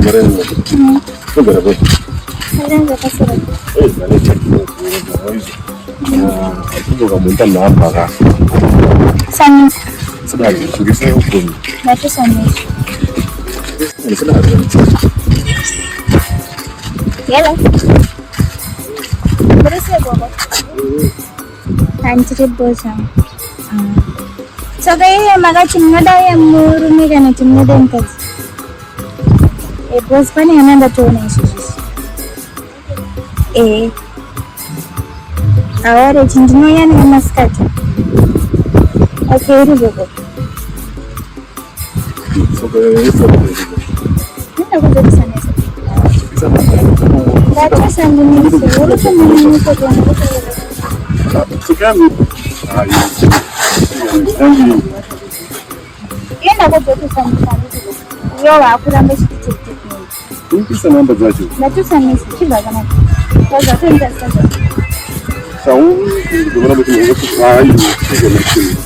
marengo. Ndio bado. Marengo kasoro. Ndio kidogo ndio kama mtana hapa. Sani. Sasa tukisema huko. Na tuseme. Yala. Berese gogo. Anjir bosa. So gaya maga chinnada ya muru ni kana chinnada entas. E bos pani ananda tone shish. Ahora chinjino yani maskati. Okay, ru gogo. So gaya nenda gogo sana. Dacha sandini solo sandini ko gogo. Tukani. Yenda gogo sandini. Yo akuramba shikiti. Ungisa namba zacho. Natusame kibagana. Kaza kwenda sasa. Sawa, ndio maana mtu anaweza kufanya hiyo kitu.